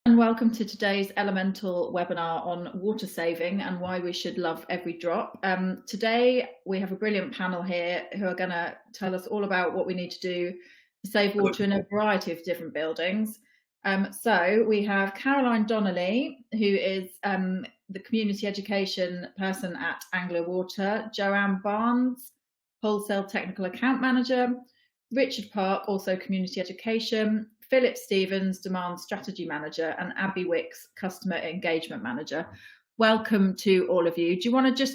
And welcome to today's Elemental webinar on water saving and why we should love every drop. Today we have a brilliant panel here who are going to tell us all about what we need to do to save water in a variety of different buildings. So we have Caroline Donnelly, who is the community education person at Anglian Water, Joanne Barnes, Wholesale Technical Account Manager, Richard Park, also community education, Philip Stevens, Demand Strategy Manager, and Abby Wicks, Customer Engagement Manager. Welcome to all of you. Do you want to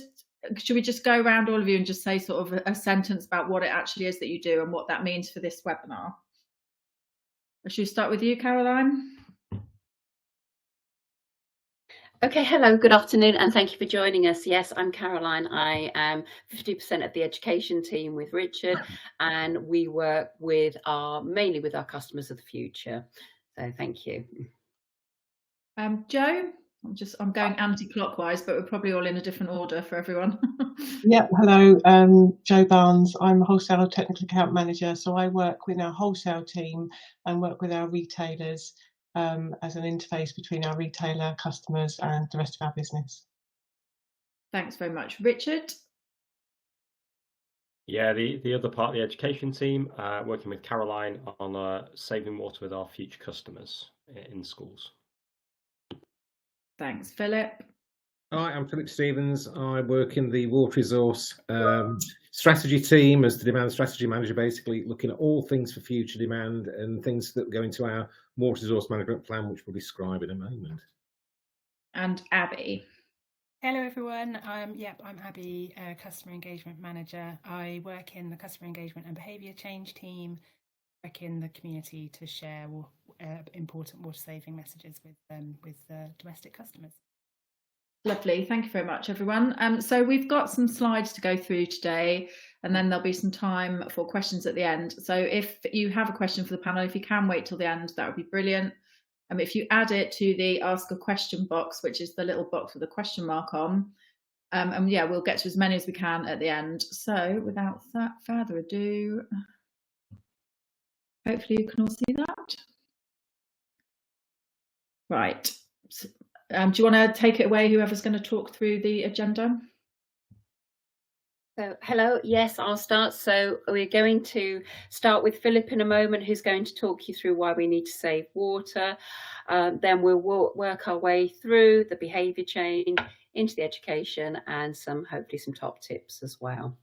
should we just go around all of you and just say sort of a sentence about what it actually is that you do and what that means for this webinar? Should we start with you, Caroline? Okay, hello, good afternoon, and thank you for joining us. Yes, I'm Caroline. I am 50% of the education team with Richard, and we work with mainly with our customers of the future. So thank you. Jo, I'm going anti-clockwise, but we're probably all in a different order for everyone. Yeah, hello, Jo Barnes. I'm Wholesale Technical Account Manager, so I work with our wholesale team and work with our retailers as an interface between our retailer customers and the rest of our business. Thanks very much. Richard? Yeah, the other part of the education team, working with Caroline on saving water with our future customers in schools. Thanks. Philip? Hi, I'm Philip Stevens. I work in the water resource strategy team as the demand strategy manager, basically looking at all things for future demand and things that go into our water resource management plan, which we'll describe in a moment. And Abby? Hello everyone, I'm Abby, Customer Engagement Manager. I work in the Customer Engagement and Behaviour Change team, work in the community to share important water saving messages with domestic customers. Lovely, thank you very much everyone. So we've got some slides to go through today and then there'll be some time for questions at the end. So if you have a question for the panel, if you can wait till the end, that would be brilliant. If you add it to the ask a question box, which is the little box with a question mark on, and yeah, we'll get to as many as we can at the end. So without further ado, hopefully you can all see that. Right. Do you want to take it away, whoever's going to talk through the agenda? So, hello, yes, I'll start. So we're going to start with Philip in a moment, who's going to talk you through why we need to save water. Then we'll work our way through the behaviour change into the education and hopefully some top tips as well.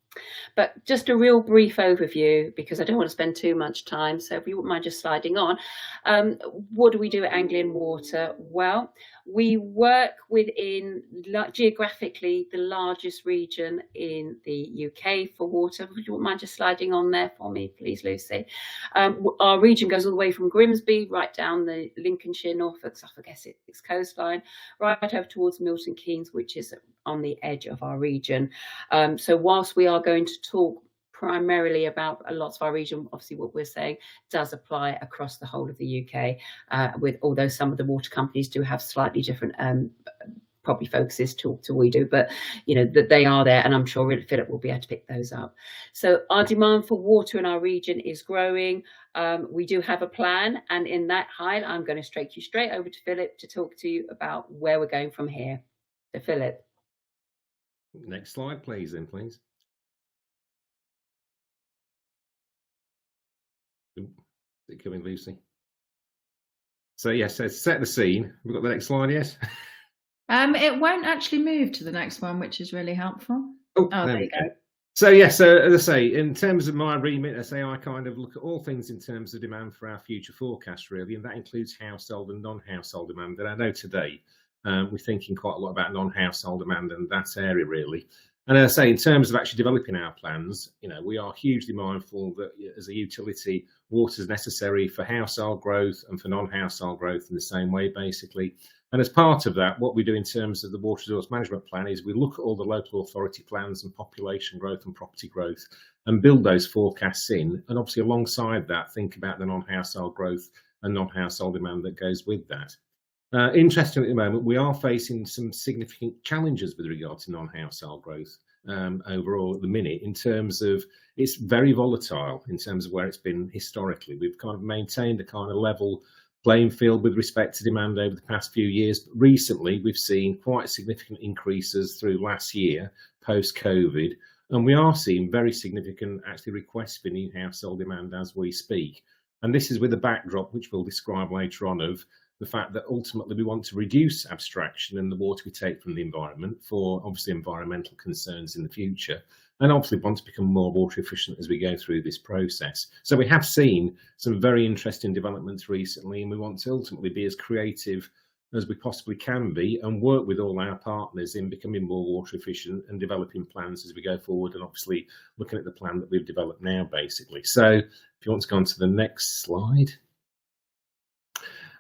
But just a real brief overview, because I don't want to spend too much time. So if you wouldn't mind just sliding on. What do we do at Anglian Water? Well, we work within geographically the largest region in the UK for water. If you wouldn't mind just sliding on there for me, please, Lucy. Our region goes all the way from Grimsby right down the Lincolnshire, Norfolk, Suffolk, Essex coastline, right over towards Milton Keynes, which is on the edge of our region. So whilst we are going to talk primarily about a lot of our region, obviously what we're saying does apply across the whole of the UK, although some of the water companies do have slightly different probably focuses to we do, but you know that they are there, and I'm sure Philip will be able to pick those up. So our demand for water in our region is growing. We do have a plan, and in that I'm going to take you straight over to Philip to talk to you about where we're going from here. So Philip. Next slide, please, then, please. Is it coming, Lucy? So yes, so set the scene. We've got the next slide, yes? It won't actually move to the next one, which is really helpful. Oh, there you go. So yes, so as I say, in terms of my remit, I kind of look at all things in terms of demand for our future forecast, really, and that includes household and non-household demand. And I know today we're thinking quite a lot about non-household demand and that area, really. And as I say, in terms of actually developing our plans, you know, we are hugely mindful that as a utility, water is necessary for household growth and for non-household growth in the same way, basically. And as part of that, what we do in terms of the water resource management plan is we look at all the local authority plans and population growth and property growth and build those forecasts in. And obviously alongside that, think about the non-household growth and non-household demand that goes with that. Interestingly, at the moment, we are facing some significant challenges with regard to non-household growth overall at the minute, in terms of it's very volatile in terms of where it's been historically. We've kind of maintained a kind of level playing field with respect to demand over the past few years. But recently, we've seen quite significant increases through last year, post-COVID, and we are seeing very significant actually requests for new household demand as we speak. And this is with a backdrop, which we'll describe later on, of the fact that ultimately we want to reduce abstraction in the water we take from the environment for obviously environmental concerns in the future, and obviously want to become more water efficient as we go through this process. So we have seen some very interesting developments recently, and we want to ultimately be as creative as we possibly can be and work with all our partners in becoming more water efficient and developing plans as we go forward, and obviously looking at the plan that we've developed now basically. So if you want to go on to the next slide.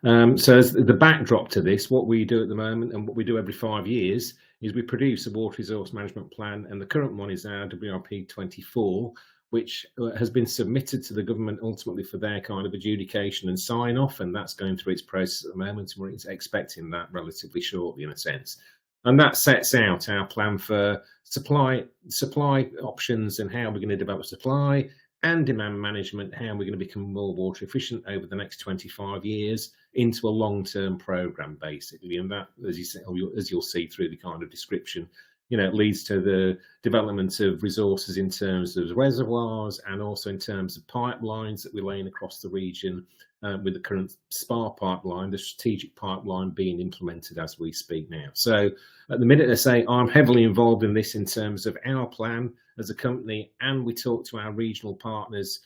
So as the backdrop to this, what we do at the moment and what we do every 5 years is we produce a water resource management plan, and the current one is our WRP 24, which has been submitted to the government ultimately for their kind of adjudication and sign off, and that's going through its process at the moment, and we're expecting that relatively shortly in a sense. And that sets out our plan for supply options and how we're going to develop supply, and demand management, how we're going to become more water efficient over the next 25 years into a long-term program basically. And that, as you'll see through the kind of description, you know, it leads to the development of resources in terms of reservoirs and also in terms of pipelines that we're laying across the region, with the current SPAR pipeline, the strategic pipeline, being implemented as we speak now. So at the minute, I say I'm heavily involved in this in terms of our plan as a company, and we talk to our regional partners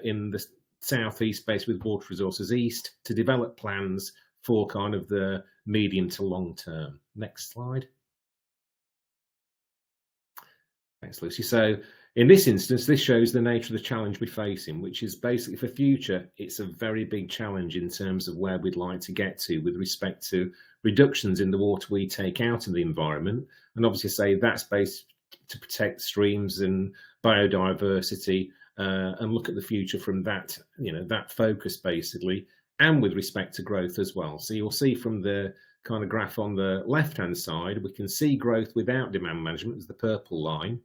in the southeast space with Water Resources East to develop plans for kind of the medium to long term. Next slide. Thanks, Lucy. So in this instance, this shows the nature of the challenge we're facing, which is basically for future, it's a very big challenge in terms of where we'd like to get to with respect to reductions in the water we take out of the environment. And obviously say that's based to protect streams and biodiversity, and look at the future from that, you know, that focus basically, and with respect to growth as well. So you'll see from the kind of graph on the left-hand side, we can see growth without demand management as the purple line,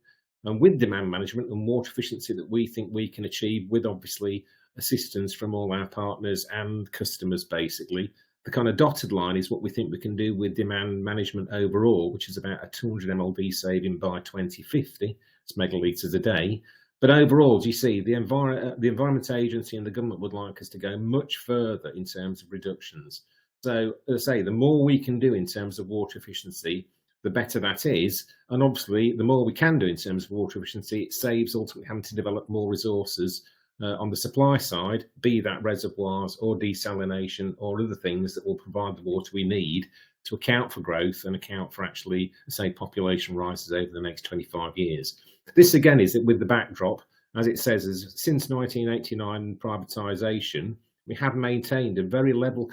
and with demand management and water efficiency that we think we can achieve with obviously assistance from all our partners and customers basically. The kind of dotted line is what we think we can do with demand management overall, which is about a 200 mld saving by 2050. It's megalitres a day. But overall, as you see, the Environment Agency and the government would like us to go much further in terms of reductions. So as I say, the more we can do in terms of water efficiency, the better that is. And obviously, the more we can do in terms of water efficiency, it saves ultimately having to develop more resources on the supply side, be that reservoirs or desalination or other things that will provide the water we need to account for growth and account for actually, say, population rises over the next 25 years. This again is with the backdrop, as it says, is since 1989 privatisation, we have maintained a very level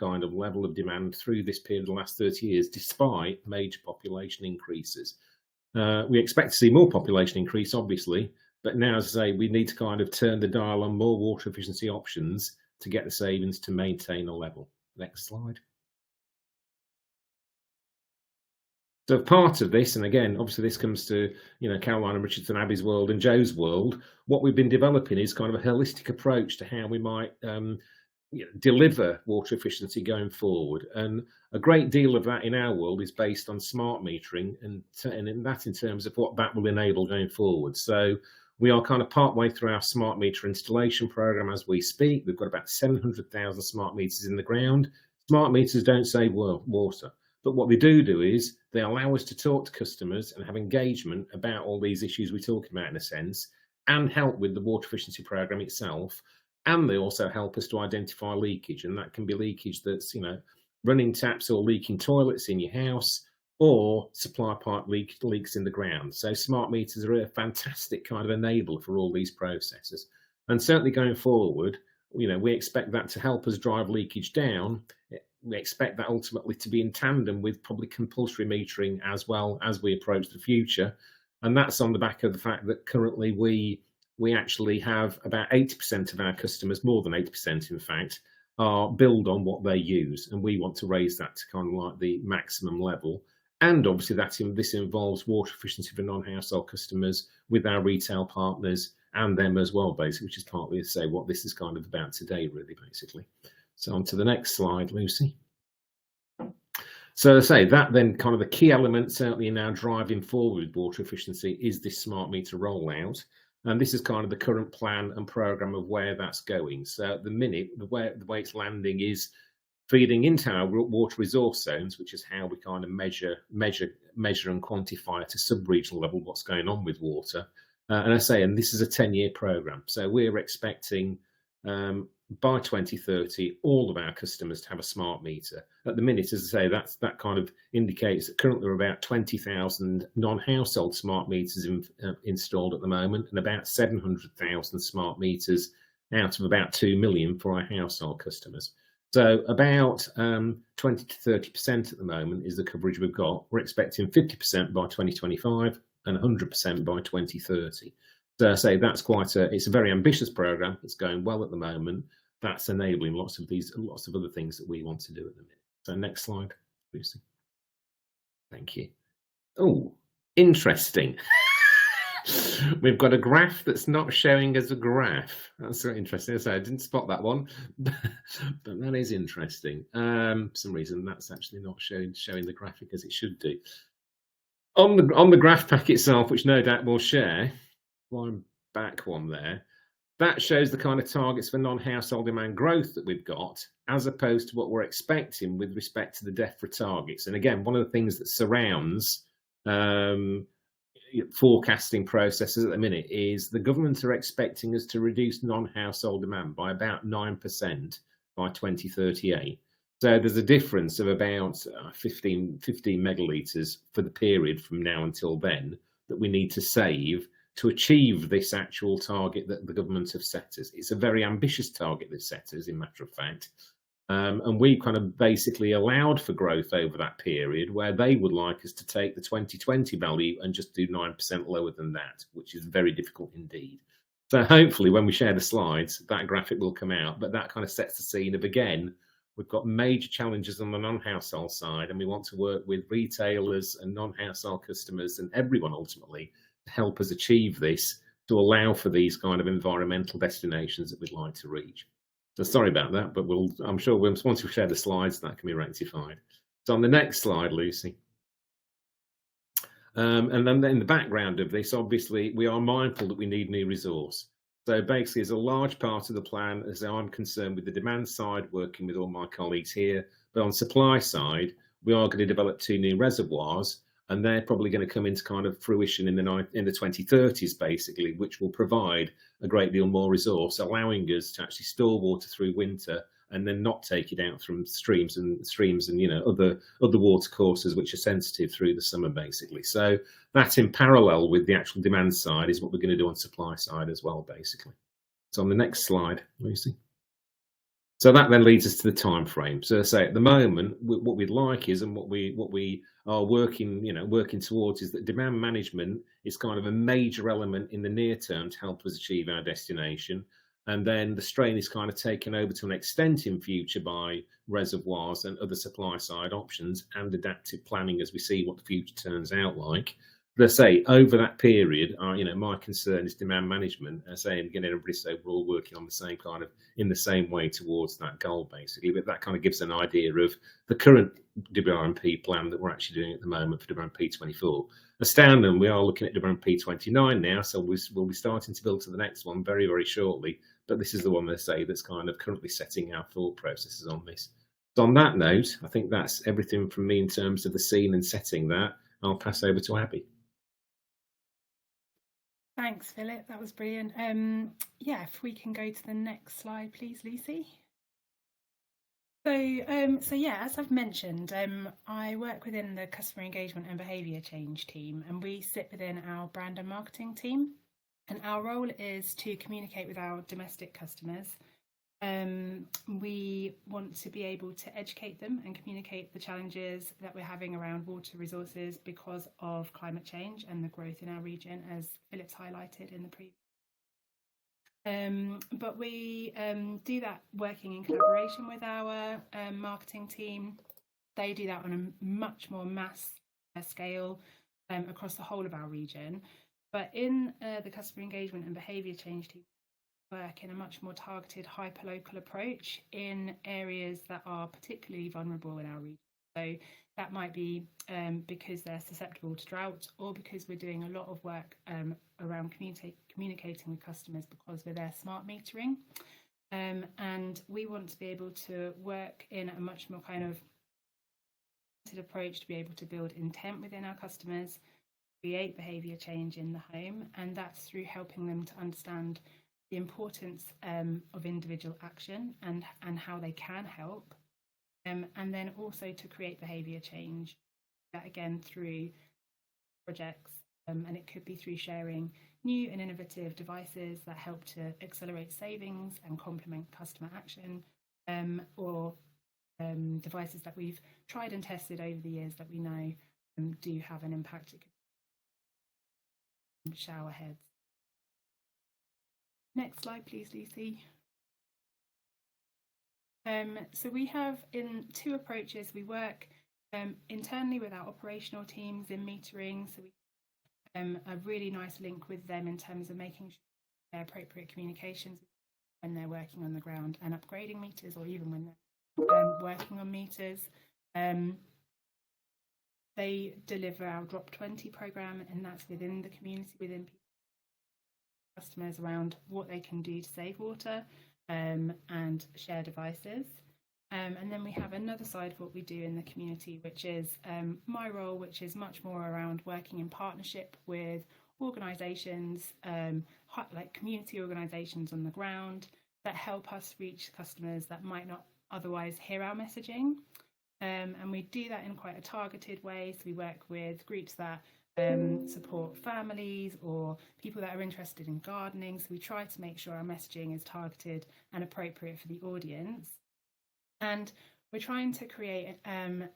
of demand through this period of the last 30 years, despite major population increases. We expect to see more population increase, obviously, but now, as I say, we need to kind of turn the dial on more water efficiency options to get the savings to maintain a level. Next slide. So part of this, and again, obviously this comes to, you know, Caroline and Richardson Abbey's world and Joe's world, what we've been developing is kind of a holistic approach to how we might deliver water efficiency going forward. And a great deal of that in our world is based on smart metering, and that in terms of what that will enable going forward. So we are kind of partway through our smart meter installation program as we speak. We've got about 700,000 smart meters in the ground. Smart meters don't save water, but what they do is they allow us to talk to customers and have engagement about all these issues we're talking about in a sense, and help with the water efficiency program itself. And they also help us to identify leakage, and that can be leakage that's, you know, running taps or leaking toilets in your house, or supply pipe leaks in the ground. So smart meters are a fantastic kind of enabler for all these processes. And certainly going forward, you know, we expect that to help us drive leakage down. We expect that ultimately to be in tandem with probably compulsory metering as well as we approach the future. And that's on the back of the fact that currently we actually have about 80% of our customers, more than 80% in fact, are billed on what they use. And we want to raise that to kind of like the maximum level. And obviously this involves water efficiency for non-household customers with our retail partners and them as well, basically, which is partly to say what this is kind of about today, really, basically. So on to the next slide, Lucy. So to say that then kind of the key element certainly in our driving forward with water efficiency is this smart meter rollout. And this is kind of the current plan and program of where that's going. So at the minute, the way it's landing is feeding into our water resource zones, which is how we kind of measure and quantify at a sub-regional level what's going on with water. And this is a 10-year program. So we're expecting by 2030, all of our customers to have a smart meter. At the minute, as I say, that kind of indicates that currently there are about 20,000 non-household smart meters installed at the moment, and about 700,000 smart meters out of about 2 million for our household customers. So about 20 to 30% at the moment is the coverage we've got. We're expecting 50% by 2025 and 100% by 2030. So I say that's it's a very ambitious program. It's going well at the moment. That's enabling lots of other things that we want to do at the minute. So next slide, Lucy. Thank you. Oh, interesting. We've got a graph that's not showing as a graph. That's so interesting. So I didn't spot that one, but that is interesting. For some reason, that's actually not showing the graphic as it should do. On the graph pack itself, which no doubt we'll share, one back one there, that shows the kind of targets for non-household demand growth that we've got, as opposed to what we're expecting with respect to the DEFRA targets. And again, one of the things that surrounds forecasting processes at the minute is the government are expecting us to reduce non-household demand by about 9% by 2038. So there's a difference of about 15 megalitres for the period from now until then that we need to save to achieve this actual target that the government have set us. It's a very ambitious target they've set us, in matter of fact. And we kind of basically allowed for growth over that period where they would like us to take the 2020 value and just do 9% lower than that, which is very difficult indeed. So hopefully when we share the slides, that graphic will come out, but that kind of sets the scene of, again, we've got major challenges on the non-household side, and we want to work with retailers and non-household customers and everyone ultimately to help us achieve this, to allow for these kind of environmental destinations that we'd like to reach. So sorry about that, but I'm sure once we share the slides, that can be rectified. So on the next slide, Lucy. And then in the background of this, obviously, we are mindful that we need new resource. So basically, as a large part of the plan, as I'm concerned with the demand side, working with all my colleagues here, but on supply side, we are going to develop 2 new reservoirs, and they're probably going to come into kind of fruition in the 2030s, basically, which will provide a great deal more resource, allowing us to actually store water through winter and then not take it out from streams and other water courses which are sensitive through the summer, basically. So that's in parallel with the actual demand side is what we're going to do on supply side as well, basically. So on the next slide, Lucy. So that then leads us to the time frame. So as I say, at the moment, what we'd like is, and what we are working towards, is that demand management is kind of a major element in the near term to help us achieve our destination. And then the strain is kind of taken over to an extent in future by reservoirs and other supply side options and adaptive planning as we see what the future turns out like. But I say over that period, my concern is demand management. I say, and again, everybody say we're all working on the same kind of in the same way towards that goal, basically. But that kind of gives an idea of the current WRMP plan that we're actually doing at the moment for WRMP 24. Astounding, we are looking at WRMP 29 now, so we'll be starting to build to the next one very, very shortly. But this is the one they say that's kind of currently setting our thought processes on this. So on that note, I think that's everything from me in terms of the scene and setting that. I'll pass over to Abby. Thanks, Philip. That was brilliant. Yeah, if we can go to the next slide, please, Lucy. So yeah, as I've mentioned, I work within the customer engagement and behaviour change team, and we sit within our brand and marketing team. And our role is to communicate with our domestic customers. We want to be able to educate them and communicate the challenges that we're having around water resources because of climate change and the growth in our region, as Philip's highlighted in the previous. But we do that working in collaboration with our marketing team. They do that on a much more mass scale across the whole of our region. But in the customer engagement and behaviour change team, work in a much more targeted hyperlocal approach in areas that are particularly vulnerable in our region. So that might be because they're susceptible to drought, or because we're doing a lot of work around communicating with customers because we're their smart metering. And we want to be able to work in a much more kind of approach to be able to build intent within our customers, create behaviour change in the home, and that's through helping them to understand the importance of individual action and how they can help, and then also to create behaviour change, that again through projects, and it could be through sharing new and innovative devices that help to accelerate savings and complement customer action, or devices that we've tried and tested over the years that we know do have an impact. It could be shower heads. Next slide, please, Lucy. So we have in two approaches. We work internally with our operational teams in metering, so we a really nice link with them in terms of making sure they're appropriate communications when they're working on the ground and upgrading meters, or even when they're working on meters. They deliver our Drop 20 programme, and that's within the community, within customers, around what they can do to save water and share devices. And then we have another side of what we do in the community, which is my role, which is much more around working in partnership with organisations, like community organisations on the ground, that help us reach customers that might not otherwise hear our messaging. And we do that in quite a targeted way. So we work with groups that support families or people that are interested in gardening. So we try to make sure our messaging is targeted and appropriate for the audience. And we're trying to create an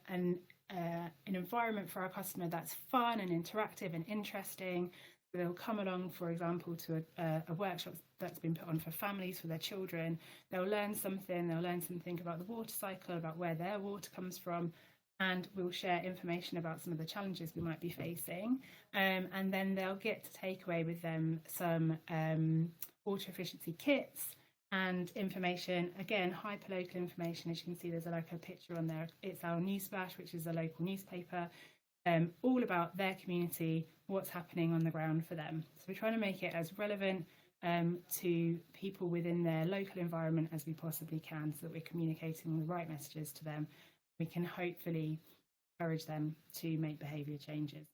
environment for our customer that's fun and interactive and interesting. So they'll come along, for example, to a workshop that's been put on for families for their children. They'll learn something. They'll learn something about the water cycle, about where their water comes from, and we'll share information about some of the challenges we might be facing. And then they'll get to take away with them some water efficiency kits and information, again, hyperlocal information. As you can see, there's like a picture on there. It's our Newsflash, which is a local newspaper, all about their community, what's happening on the ground for them. So we're trying to make it as relevant to people within their local environment as we possibly can, so that we're communicating the right messages to them. We can hopefully encourage them to make behaviour changes.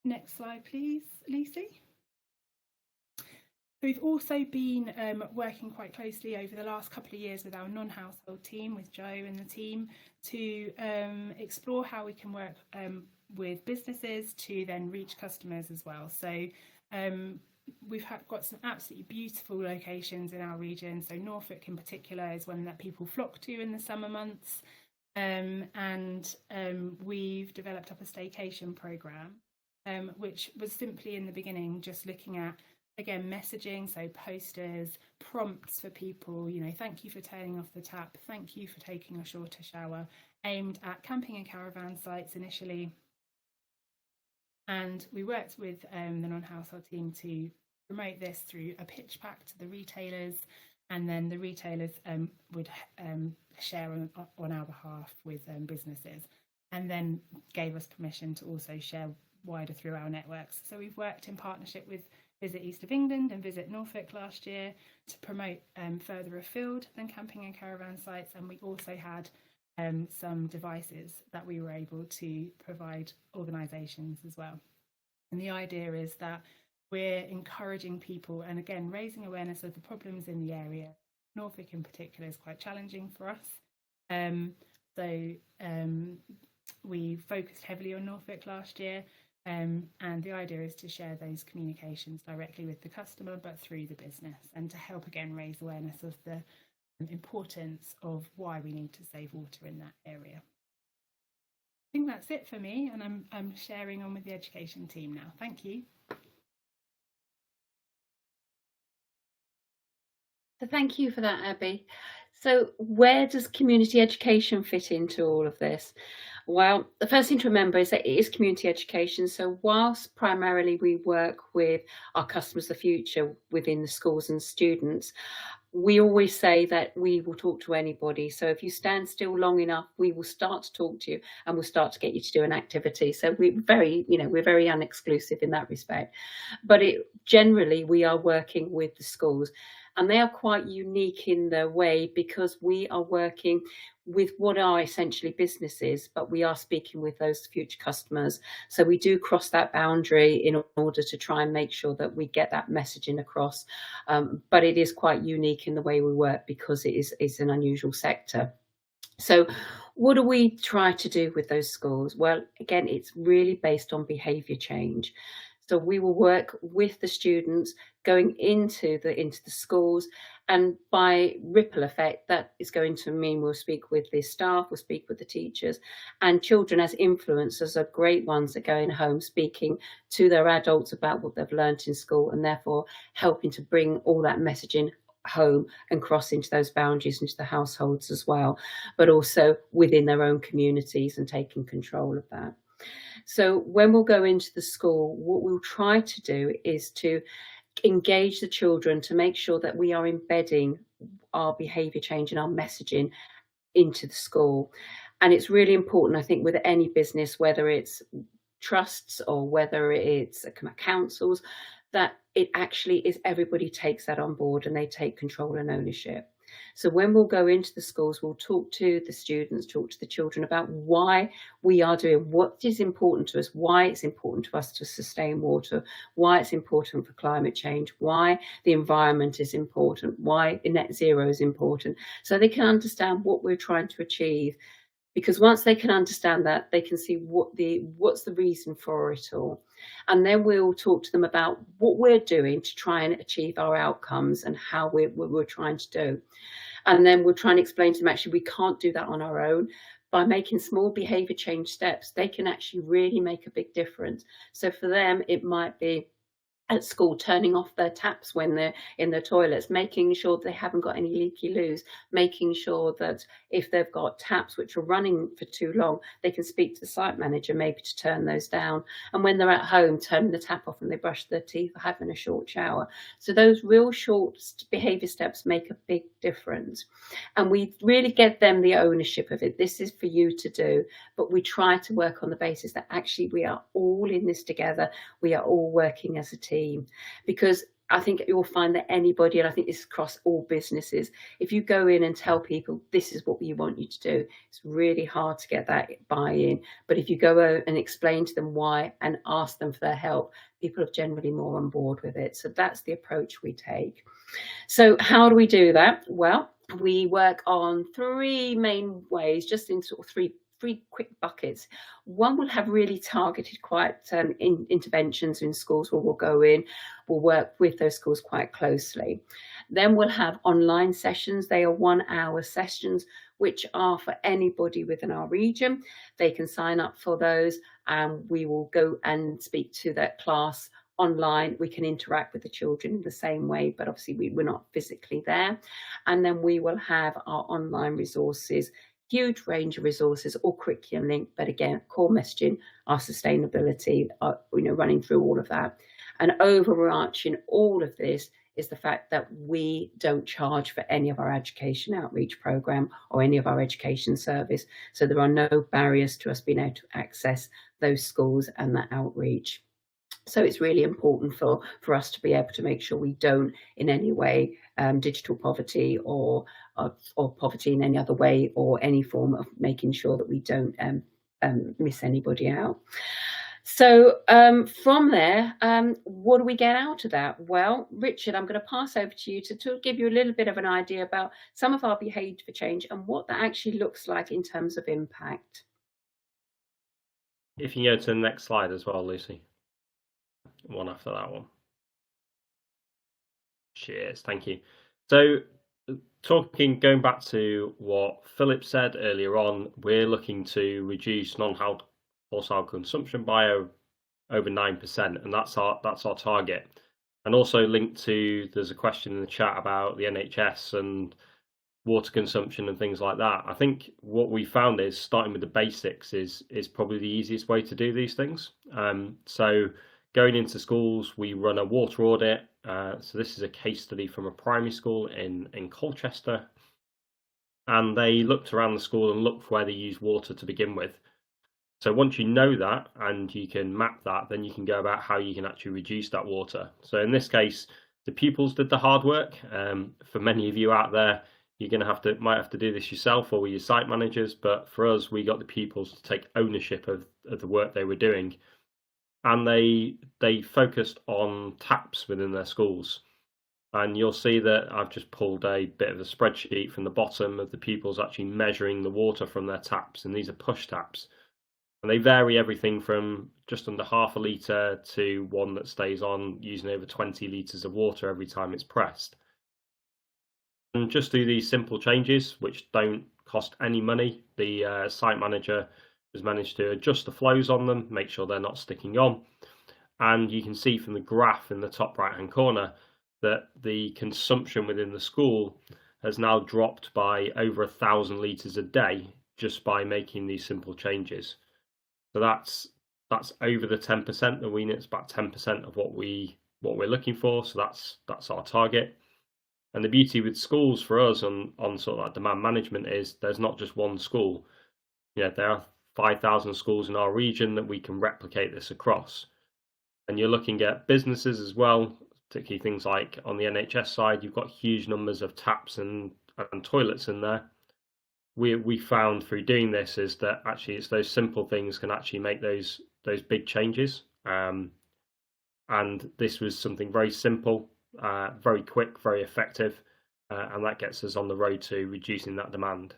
Next slide, please, Lucy. We've also been working quite closely over the last couple of years with our non-household team, with Jo and the team, to explore how we can work with businesses to then reach customers as well. So we've got some absolutely beautiful locations in our region. So Norfolk in particular is one that people flock to in the summer months. And we've developed up a staycation programme, which was simply in the beginning just looking at, again, messaging, so posters, prompts for people, you know, thank you for turning off the tap, thank you for taking a shorter shower, aimed at camping and caravan sites initially. And we worked with the non-household team to promote this through a pitch pack to the retailers, and then the retailers would share on our behalf with businesses, and then gave us permission to also share wider through our networks. So we've worked in partnership with Visit East of England and Visit Norfolk last year to promote further afield than camping and caravan sites, and we also had some devices that we were able to provide organisations as well. And the idea is that we're encouraging people, and again raising awareness of the problems in the area. Norfolk in particular is quite challenging for us, so we focused heavily on Norfolk last year. And the idea is to share those communications directly with the customer, but through the business, and to help again raise awareness of the importance of why we need to save water in that area. I think that's it for me, and I'm sharing on with the education team now. Thank you. So thank you for that, Abby. So where does community education fit into all of this? Well, the first thing to remember is that it is community education. So whilst primarily we work with our customers, the future, within the schools and students, we always say that we will talk to anybody. So if you stand still long enough, we will start to talk to you and we'll start to get you to do an activity. So we're very, we're very unexclusive in that respect. But generally, we are working with the schools, and they are quite unique in their way because we are working with what are essentially businesses, but we are speaking with those future customers. So we do cross that boundary in order to try and make sure that we get that messaging across. But it is quite unique in the way we work because it is an unusual sector. So what do we try to do with those schools? Well, again, it's really based on behaviour change. So we will work with the students going into the schools, and by ripple effect, that is going to mean we'll speak with the staff, we'll speak with the teachers, and children as influencers are great ones that going home speaking to their adults about what they've learnt in school, and therefore helping to bring all that messaging home and cross into those boundaries into the households as well, but also within their own communities and taking control of that. So when we'll go into the school, what we'll try to do is to engage the children to make sure that we are embedding our behaviour change and our messaging into the school. And it's really important, I think, with any business, whether it's trusts or whether it's councils, that it actually is everybody takes that on board and they take control and ownership. So when we'll go into the schools, we'll talk to the students, talk to the children about why we are doing what is important to us, why it's important to us to sustain water, why it's important for climate change, why the environment is important, why net zero is important, so they can understand what we're trying to achieve. Because once they can understand that, they can see what's the reason for it all. And then we'll talk to them about what we're doing to try and achieve our outcomes and how we're trying to do. And then we'll try and explain to them, actually, we can't do that on our own. By making small behaviour change steps, they can actually really make a big difference. So for them, it might be at school turning off their taps when they're in their toilets, making sure they haven't got any leaky loos, making sure that if they've got taps which are running for too long, they can speak to the site manager maybe to turn those down. And when they're at home, turning the tap off and they brush their teeth or having a short shower. So those real short behaviour steps make a big difference. And we really get them the ownership of it. This is for you to do, but we try to work on the basis that actually we are all in this together. We are all working as a team. Because I think you'll find that anybody, and I think this is across all businesses, if you go in and tell people this is what we want you to do, it's really hard to get that buy-in. But if you go and explain to them why and ask them for their help, people are generally more on board with it. So that's the approach we take. So how do we do that? Well, we work on three main ways, just in sort of three quick buckets. One will have really targeted interventions in schools where we'll go in, we'll work with those schools quite closely. Then we'll have online sessions. They are 1 hour sessions, which are for anybody within our region. They can sign up for those and we will go and speak to that class online. We can interact with the children in the same way, but obviously we're not physically there. And then we will have our online resources, huge range of resources, all curriculum linked, but again, core messaging, our sustainability, running through all of that. And overarching all of this is the fact that we don't charge for any of our education outreach program or any of our education service. So there are no barriers to us being able to access those schools and that outreach. So it's really important for us to be able to make sure we don't in any way digital poverty or poverty in any other way, or any form of making sure that we don't miss anybody out. So from there, what do we get out of that? Well, Richard, I'm going to pass over to you to give you a little bit of an idea about some of our behaviour for change and what that actually looks like in terms of impact. If you go to the next slide as well, Lucy. One after that one. Cheers, thank you. So going back to what Philip said earlier on, we're looking to reduce non-wholesale consumption by over 9%, and that's our target. And also linked to, there's a question in the chat about the NHS and water consumption and things like that. I think what we found is starting with the basics is probably the easiest way to do these things. So going into schools, we run a water audit. So this is a case study from a primary school in Colchester, and they looked around the school and looked for where they use water to begin with. So once you know that and you can map that, then you can go about how you can actually reduce that water. So in this case, the pupils did the hard work. For many of you out there, you're going to might have to do this yourself or with your site managers. But for us, we got the pupils to take ownership of the work they were doing, and they focused on taps within their schools. And you'll see that I've just pulled a bit of a spreadsheet from the bottom of the pupils actually measuring the water from their taps, and these are push taps. And they vary everything from just under half a litre to one that stays on using over 20 litres of water every time it's pressed. And just do these simple changes, which don't cost any money. The site manager has managed to adjust the flows on them, make sure they're not sticking on. And you can see from the graph in the top right-hand corner that the consumption within the school has now dropped by over 1,000 litres a day just by making these simple changes. So that's over the 10% that we need. It's about 10% of what we're looking for. So that's our target. And the beauty with schools for us on sort of like demand management is there's not just one school. There are 5,000 schools in our region that we can replicate this across. And you're looking at businesses as well, particularly things like on the NHS side, you've got huge numbers of taps and toilets in there. We found through doing this is that actually it's those simple things can actually make those big changes. And this was something very simple, very quick, very effective, and that gets us on the road to reducing that demand.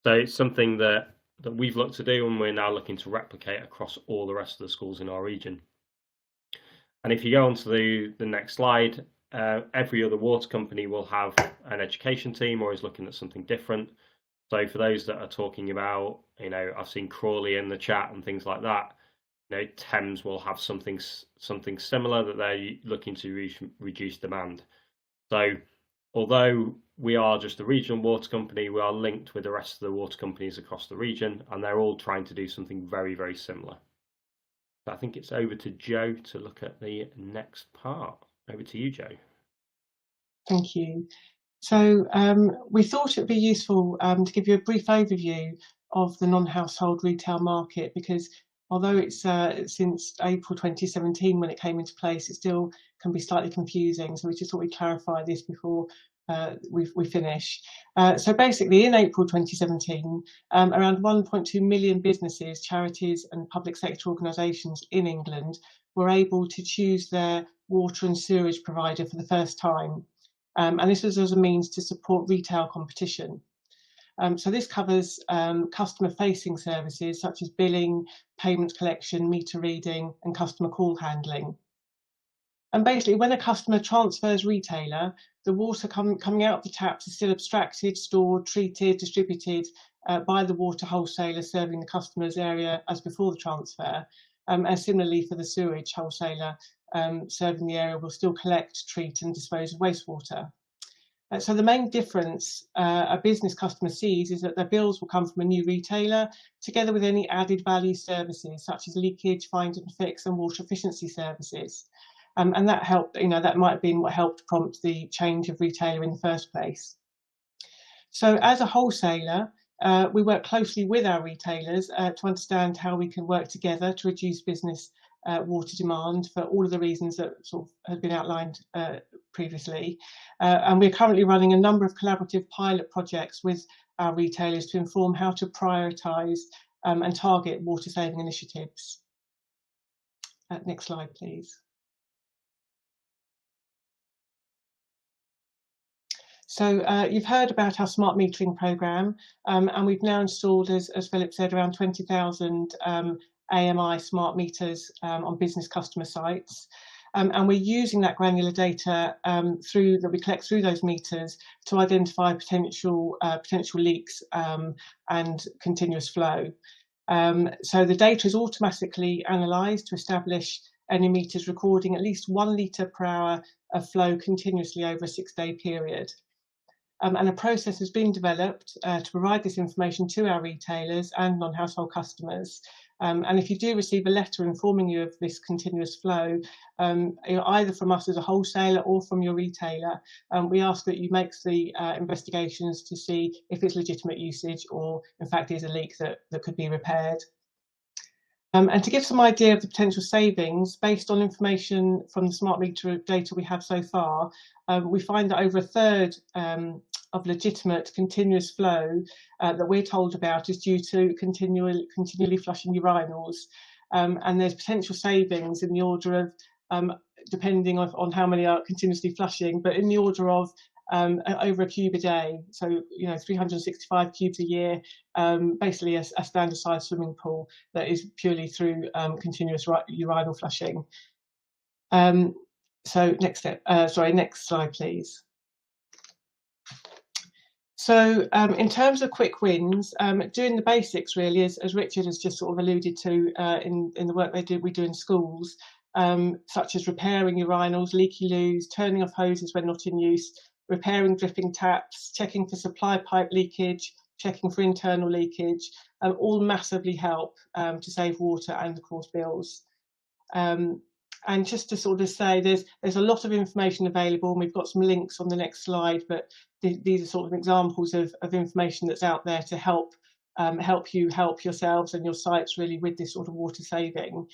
So it's something that we've looked to do, and we're now looking to replicate across all the rest of the schools in our region. And if you go on to the next slide, every other water company will have an education team or is looking at something different. So for those that are talking about, I've seen Crawley in the chat and things like that, Thames will have something similar that they're looking to reduce demand. So although we are just a regional water company, we are linked with the rest of the water companies across the region, and they're all trying to do something very, very similar. So I think it's over to Jo to look at the next part. Over to you, Jo. Thank you. So we thought it would be useful to give you a brief overview of the non-household retail market, because although it's since April 2017 when it came into place, it still can be slightly confusing. So we just thought we'd clarify this before we finish. So basically in April 2017, around 1.2 million businesses, charities and public sector organisations in England were able to choose their water and sewerage provider for the first time. And this was as a means to support retail competition. So this covers customer-facing services such as billing, payment collection, meter reading, and customer call handling. And basically, when a customer transfers retailer, the water coming out of the taps is still abstracted, stored, treated, distributed by the water wholesaler serving the customer's area as before the transfer. And similarly for the sewage wholesaler serving the area will still collect, treat and dispose of wastewater. So the main difference a business customer sees is that their bills will come from a new retailer, together with any added value services such as leakage, find and fix and water efficiency services. And that helped, that might have been what helped prompt the change of retailer in the first place. So as a wholesaler, we work closely with our retailers to understand how we can work together to reduce business water demand for all of the reasons that sort of had been outlined previously. And we're currently running a number of collaborative pilot projects with our retailers to inform how to prioritise and target water saving initiatives. Next slide, please. So you've heard about our smart metering programme, and we've now installed, as Philip said, around 20,000 AMI smart meters on business customer sites. And we're using that granular data that we collect through those meters to identify potential leaks and continuous flow. So the data is automatically analysed to establish any meters recording at least 1 litre per hour of flow continuously over a 6-day period. and a process has been developed to provide this information to our retailers and non-household customers. And if you do receive a letter informing you of this continuous flow, either from us as a wholesaler or from your retailer, we ask that you make the investigations to see if it's legitimate usage or in fact is a leak that could be repaired. And to give some idea of the potential savings, based on information from the smart meter data we have so far, we find that over a third of legitimate continuous flow that we're told about is due to continually flushing urinals. And there's potential savings in the order of, depending on how many are continuously flushing, but in the order of over a cube a day. So, 365 cubes a year, basically a standard size swimming pool that is purely through continuous urinal flushing. So next slide, please. So in terms of quick wins, doing the basics really, as Richard has just sort of alluded to in the work we do in schools, such as repairing urinals, leaky loos, turning off hoses when not in use, repairing dripping taps, checking for supply pipe leakage, checking for internal leakage, all massively help to save water and of course bills. And just to sort of say, there's a lot of information available, and we've got some links on the next slide, but these are sort of examples of information that's out there to help you help yourselves and your sites really with this sort of water saving.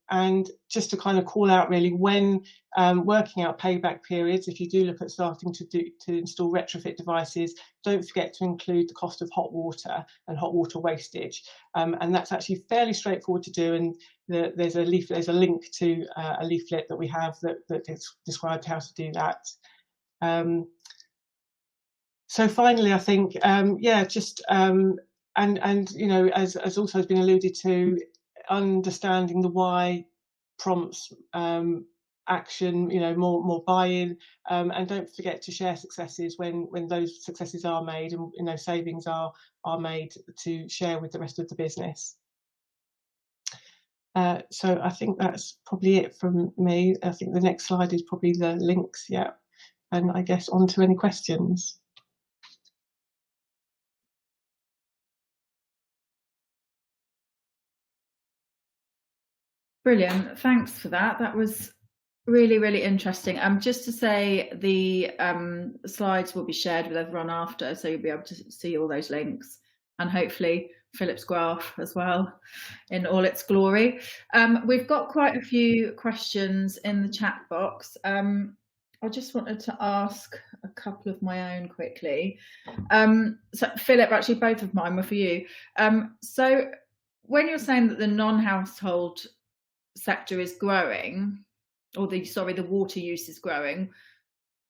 And just to kind of call out really, when working out payback periods, if you do look at starting to install retrofit devices, don't forget to include the cost of hot water and hot water wastage. And that's actually fairly straightforward to do. And there's a link to a leaflet that we have that describes how to do that. So finally, I think, and as also has been alluded to, understanding the why prompts action, more buy-in, and don't forget to share successes when those successes are made and savings are made to share with the rest of the business. So I think that's probably it from me. I think the next slide is probably the links, yeah, and I guess on to any questions. Brilliant, thanks for that. That was really, really interesting. Just to say, the slides will be shared with everyone after, so you'll be able to see all those links, and hopefully Philip's graph as well in all its glory. We've got quite a few questions in the chat box. I just wanted to ask a couple of my own quickly. So Philip, actually both of mine were for you. So when you're saying that the non-household sector is growing, or the water use is growing,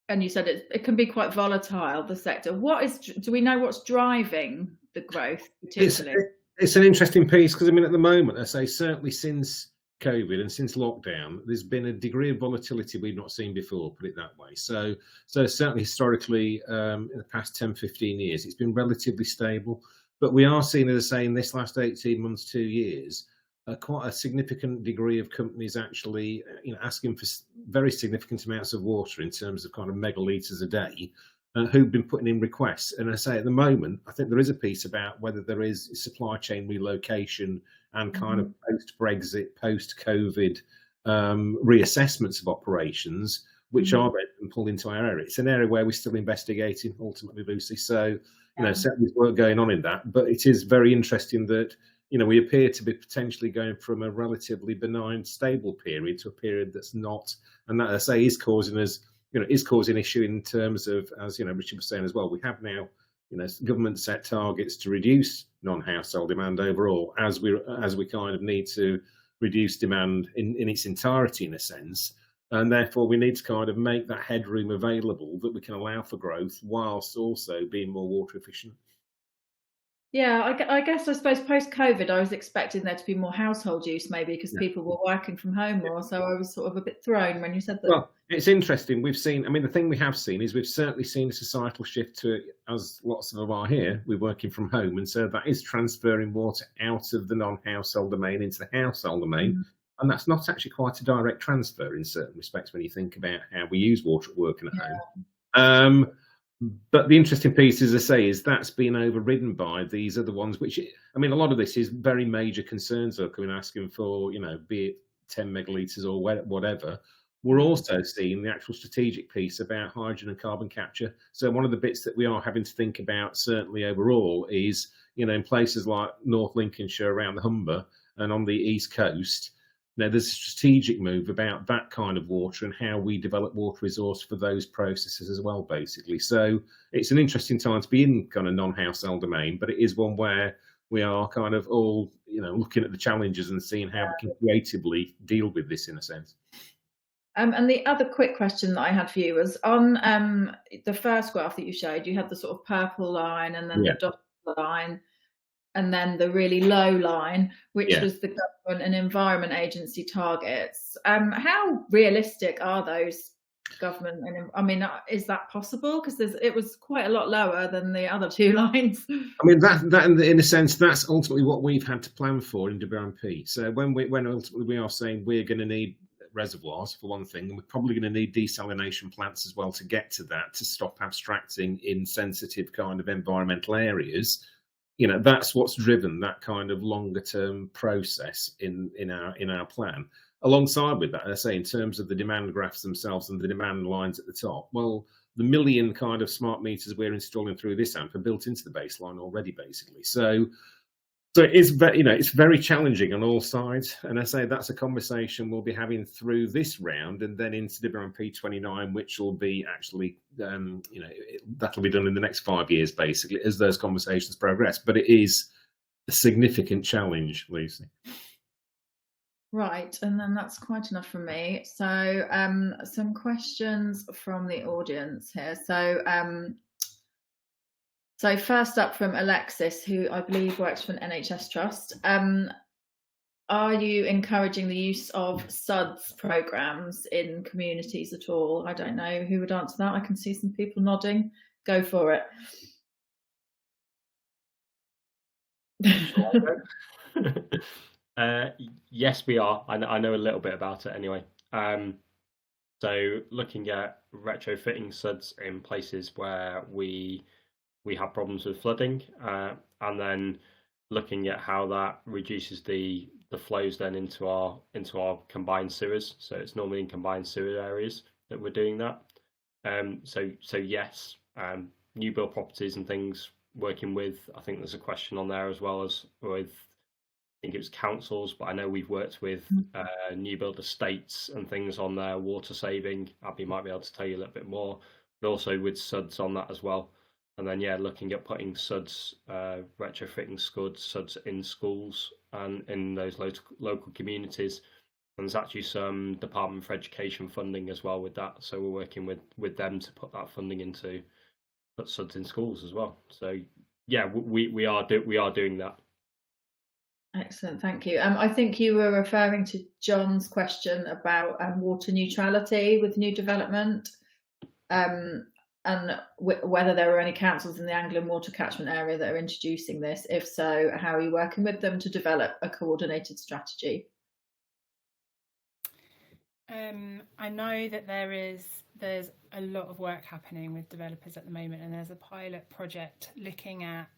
and you said it can be quite volatile, the sector. Do we know what's driving the growth particularly? It's an interesting piece, because I mean, at the moment, I say certainly since COVID and since lockdown, there's been a degree of volatility we've not seen before, put it that way. So certainly historically, in the past 10, 15 years, it's been relatively stable. But we are seeing, as I say, in this last 18 months, 2 years, quite a significant degree of companies actually, asking for very significant amounts of water in terms of kind of megalitres a day, who've been putting in requests. And I say at the moment, I think there is a piece about whether there is supply chain relocation and kind of post-Brexit, post-COVID reassessments of operations, which are then pulled into our area. It's an area where we're still investigating, ultimately, Lucy. So, certainly there's work going on in that. But it is very interesting that, we appear to be potentially going from a relatively benign, stable period to a period that's not, and that, I say, is causing us, is causing issue in terms of, as Richard was saying as well, we have now, government set targets to reduce non-household demand overall, as we kind of need to reduce demand in its entirety, in a sense, and therefore we need to kind of make that headroom available that we can allow for growth whilst also being more water efficient. Yeah, I suppose post-COVID, I was expecting there to be more household use, maybe because people were working from home more. So I was sort of a bit thrown when you said that. Well, it's interesting. We've seen, the thing we have seen is we've certainly seen a societal shift to, as lots of them are here, we're working from home. And so that is transferring water out of the non-household domain into the household domain. And that's not actually quite a direct transfer in certain respects when you think about how we use water at work and at home. But the interesting piece, as I say, is that's been overridden by these other ones, which, I mean, a lot of this is very major concerns are coming asking for, you know, be it 10 megalitres or whatever. We're also seeing the actual strategic piece about hydrogen and carbon capture. So one of the bits that we are having to think about, certainly overall, is, you know, in places like North Lincolnshire around the Humber and on the East Coast, now, there's a strategic move about that kind of water and how we develop water resource for those processes as well, basically. So it's an interesting time to be in kind of non-household domain, but it is one where we are kind of all, you know, looking at the challenges and seeing how we can creatively deal with this in a sense. And the other quick question that I had for you was on the first graph that you showed, you had the sort of purple line and then the dotted line, and then the really low line, which was the government and environment agency targets. How realistic are those government? And I mean, is that possible? Because it was quite a lot lower than the other two lines. I mean, that in a sense, that's ultimately what we've had to plan for in WMP. So when ultimately we are saying we're going to need reservoirs for one thing, and we're probably going to need desalination plants as well to get to that, to stop abstracting in sensitive kind of environmental areas. You know, that's what's driven that kind of longer term process in our plan. Alongside with that, I say, in terms of the demand graphs themselves and the demand lines at the top, well, the million kind of smart meters we're installing through this AMP are built into the baseline already, basically. So it is, you know, it's very challenging on all sides. And I say that's a conversation we'll be having through this round and then into WMP 29, which will be actually, you know, that'll be done in the next 5 years, basically, as those conversations progress. But it is a significant challenge, Lucy. Right, and then that's quite enough from me. So some questions from the audience here. So first up from Alexis, who I believe works for an NHS trust. Are you encouraging the use of SUDS programs in communities at all? I don't know who would answer that. I can see some people nodding. Go for it. Yes, we are. I know a little bit about it anyway. So looking at retrofitting SUDS in places where we have problems with flooding, and then looking at how that reduces the flows then into our combined sewers. So it's normally in combined sewer areas that we're doing that. So yes, new build properties and things, working with, I think there's a question on there as well as with, I think it was councils, but I know we've worked with new build estates and things on their water saving. Abby might be able to tell you a little bit more, but also with SUDS on that as well. And then, yeah, looking at putting SUDS, retrofitting SUDS in schools and in those local communities. And there's actually some Department for Education funding as well with that. So we're working with them to put that funding into put SUDS in schools as well. So yeah, we are doing that. Excellent, thank you. I think you were referring to John's question about water neutrality with new development. And whether there are any councils in the Anglian Water catchment area that are introducing this. If so, how are you working with them to develop a coordinated strategy? I know that there's a lot of work happening with developers at the moment, and there's a pilot project looking at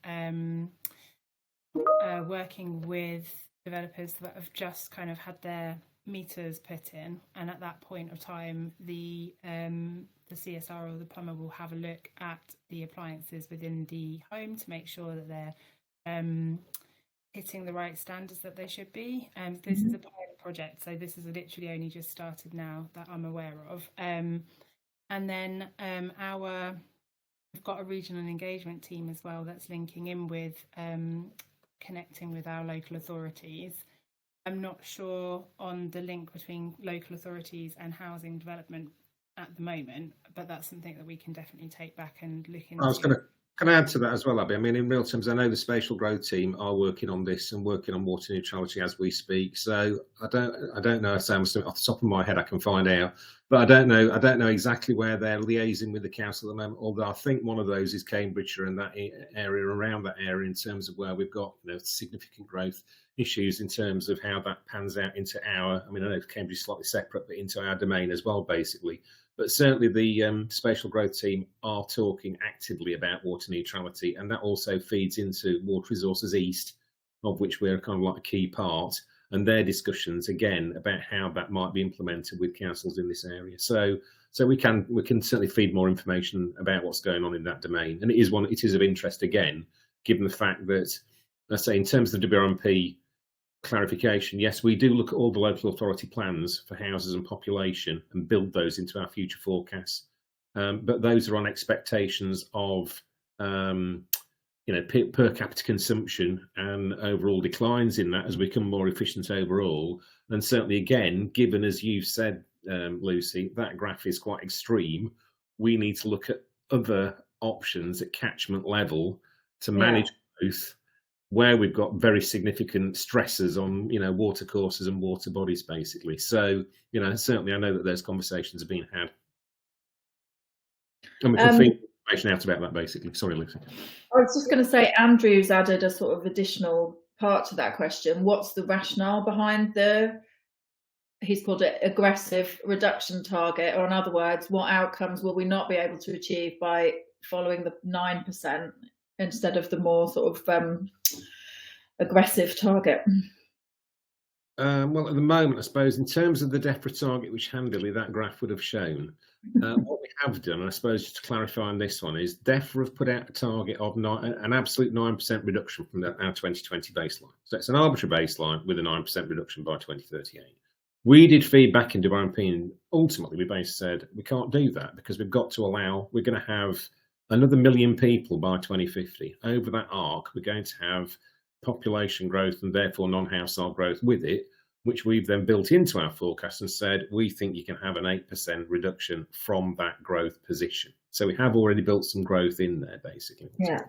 working with developers that have just kind of had their meters put in, and at that point of time the CSR or the plumber will have a look at the appliances within the home to make sure that they're hitting the right standards that they should be. This is a pilot project, so this is literally only just started now that I'm aware of. And then we've got a regional engagement team as well that's linking in with connecting with our local authorities. I'm not sure on the link between local authorities and housing development at the moment, but that's something that we can definitely take back and look into. I was going to add to that as well, Abby. I mean, in real terms, I know the spatial growth team are working on this and working on water neutrality as we speak. So I don't know if Sam's off the top of my head I can find out, but I don't know exactly where they're liaising with the council at the moment. Although I think one of those is Cambridgeshire and that area around that area in terms of where we've got significant growth issues in terms of how that pans out into our. I mean, I know Cambridge is slightly separate, but into our domain as well, basically. But certainly the spatial growth team are talking actively about water neutrality, and that also feeds into Water Resources East, of which we're kind of like a key part, and their discussions again about how that might be implemented with councils in this area. So we can certainly feed more information about what's going on in that domain, and it is of interest again, given the fact that, let's say, in terms of the WRMP clarification, yes, we do look at all the local authority plans for houses and population and build those into our future forecasts, but those are on expectations of per capita consumption and overall declines in that as we become more efficient overall. And certainly, again, given, as you've said, Lucy, that graph is quite extreme, we need to look at other options at catchment level to manage growth where we've got very significant stresses on, water courses and water bodies, basically. So, certainly I know that those conversations are being had. And we can feed information out about that, basically. Sorry, Lucy. I was just going to say, Andrew's added a sort of additional part to that question. What's the rationale behind he's called it aggressive reduction target, or in other words, what outcomes will we not be able to achieve by following the 9% instead of the more sort of aggressive target? Well, at the moment, I suppose, in terms of the DEFRA target, which handily that graph would have shown, what we have done, and I suppose just to clarify on this one, is DEFRA have put out a target of an absolute 9% reduction from our 2020 baseline. So it's an arbitrary baseline with a 9% reduction by 2038. We did feedback into WRMP, and ultimately we basically said we can't do that because we're going to have another 1 million people by 2050. Over that arc, we're going to have population growth and therefore non-household growth with it, which we've then built into our forecast and said we think you can have an 8% reduction from that growth position. So we have already built some growth in there, basically. Yeah.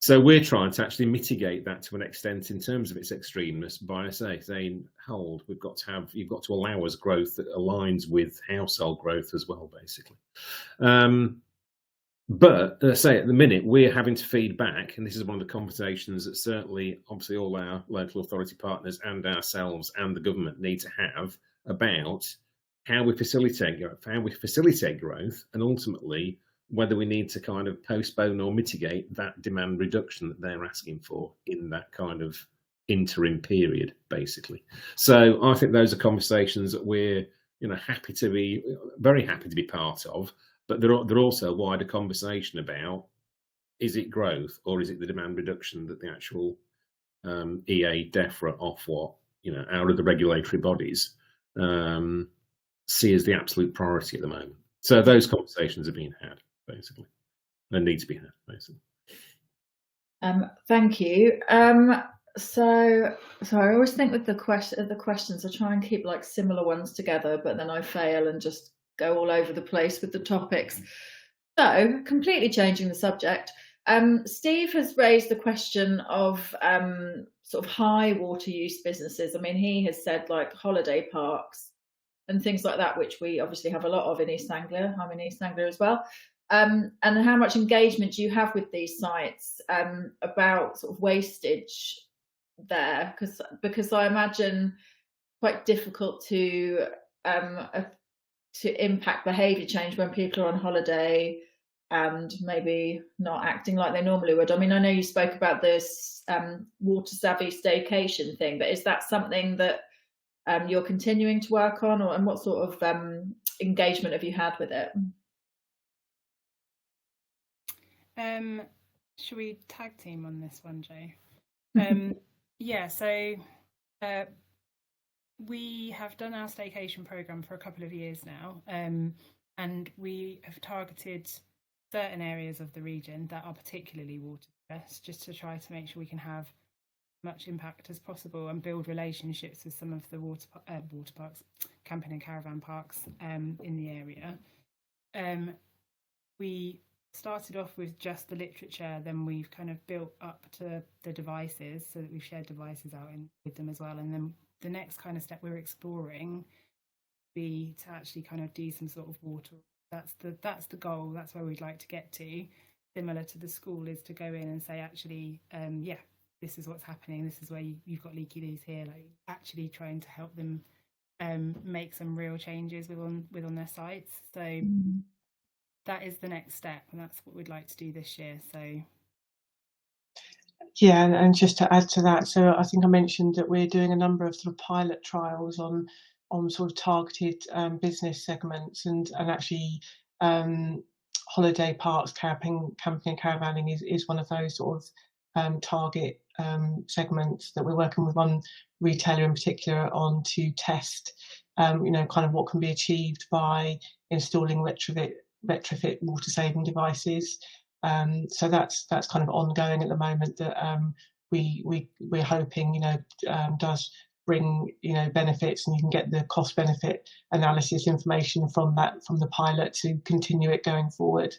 So we're trying to actually mitigate that to an extent in terms of its extremeness by saying, hold, you've got to allow us growth that aligns with household growth as well, basically. But say at the minute we're having to feed back, and this is one of the conversations that certainly, obviously, all our local authority partners and ourselves and the government need to have about how we facilitate growth, and ultimately whether we need to kind of postpone or mitigate that demand reduction that they're asking for in that kind of interim period, basically. So I think those are conversations that we're very happy to be part of. But they're also a wider conversation about, is it growth or is it the demand reduction that the actual EA, DEFRA, Ofwat, out of the regulatory bodies see as the absolute priority at the moment. So those conversations are being had, basically, and need to be had, basically. Thank you. So I always think with the questions, I try and keep like similar ones together, but then I fail and just go all over the place with the topics. So completely changing the subject, Steve has raised the question of sort of high water use businesses. I mean, he has said like holiday parks and things like that, which we obviously have a lot of in East Anglia. I'm in East Anglia as well. And how much engagement do you have with these sites about sort of wastage there? Because I imagine quite difficult to impact behaviour change when people are on holiday and maybe not acting like they normally would. I mean, I know you spoke about this water savvy staycation thing, but is that something that you're continuing to work on, and what sort of engagement have you had with it? Should we tag team on this one, Jo? Yeah, so we have done our staycation programme for a couple of years now, and we have targeted certain areas of the region that are particularly water stressed, just to try to make sure we can have much impact as possible and build relationships with some of the water parks, camping and caravan parks in the area. We started off with just the literature, then we've kind of built up to the devices, so that we've shared devices out with them as well, and then the next kind of step we're exploring be to actually kind of do some sort of water. That's the goal. That's where we'd like to get to. Similar to the school, is to go in and say, actually, this is what's happening. This is where you've got leaky loos here. Like actually trying to help them make some real changes within their sites. So that is the next step, and that's what we'd like to do this year. So yeah, and just to add to that, so I think I mentioned that we're doing a number of sort of pilot trials on sort of targeted business segments, and actually holiday parks, camping and caravanning is one of those sort of target segments that we're working with one retailer in particular on to test, you know, kind of what can be achieved by installing retrofit water saving devices. So that's kind of ongoing at the moment. That we're hoping, you know, does bring, you know, benefits, and you can get the cost benefit analysis information from the pilot to continue it going forward.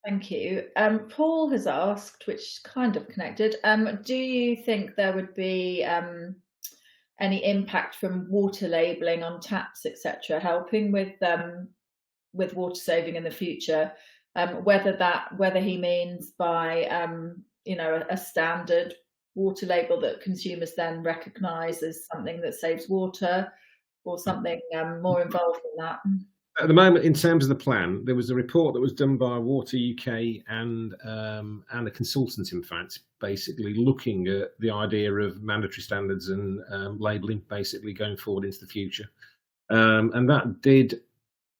Thank you. Paul has asked, which is kind of connected, do you think there would be any impact from water labelling on taps, etc., helping with water saving in the future? Whether he means by you know, a standard water label that consumers then recognise as something that saves water, or something more involved in that. At the moment, in terms of the plan, there was a report that was done by Water UK and a consultant, in fact, basically looking at the idea of mandatory standards and labelling, basically going forward into the future. And that did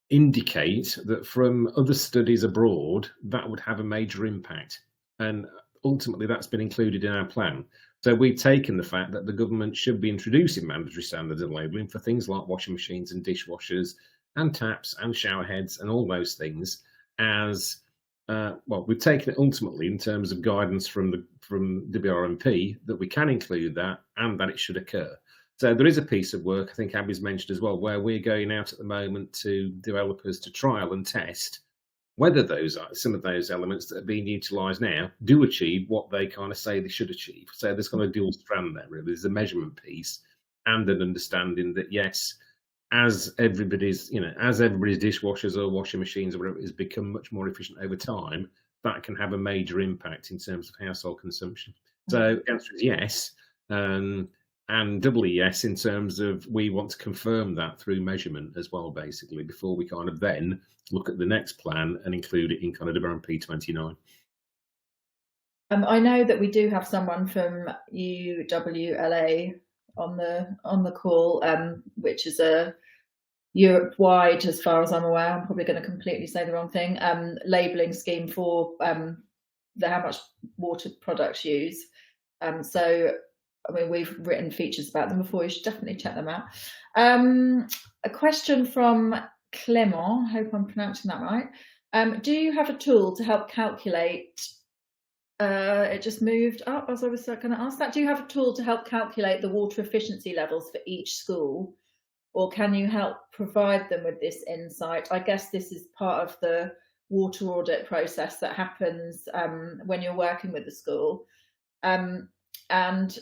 indicate that from other studies abroad, that would have a major impact. And ultimately, that's been included in our plan. So we've taken the fact that the government should be introducing mandatory standards and labelling for things like washing machines and dishwashers and taps and shower heads and all those things as well. We've taken it ultimately in terms of guidance from WRMP that we can include that and that it should occur. So there is a piece of work, I think Abby's mentioned as well, where we're going out at the moment to developers to trial and test whether some of those elements that are being utilised now do achieve what they kind of say they should achieve. So there's kind of a dual strand there, really. There's a measurement piece and an understanding that, yes, as everybody's dishwashers or washing machines or whatever it is become much more efficient over time, that can have a major impact in terms of household consumption. So the answer is yes, and doubly yes in terms of we want to confirm that through measurement as well, basically, before we kind of then look at the next plan and include it in kind of WRMP 29. I know that we do have someone from UWLA on the call, which is a Europe-wide, as far as I'm aware, I'm probably going to completely say the wrong thing, labelling scheme for how much water products use. So, I mean, we've written features about them before. You should definitely check them out. A question from Clement, I hope I'm pronouncing that right. Do you have a tool to help calculate, it just moved up as I was going to ask that. Do you have a tool to help calculate the water efficiency levels for each school? Or can you help provide them with this insight? I guess this is part of the water audit process that happens when you're working with the school. And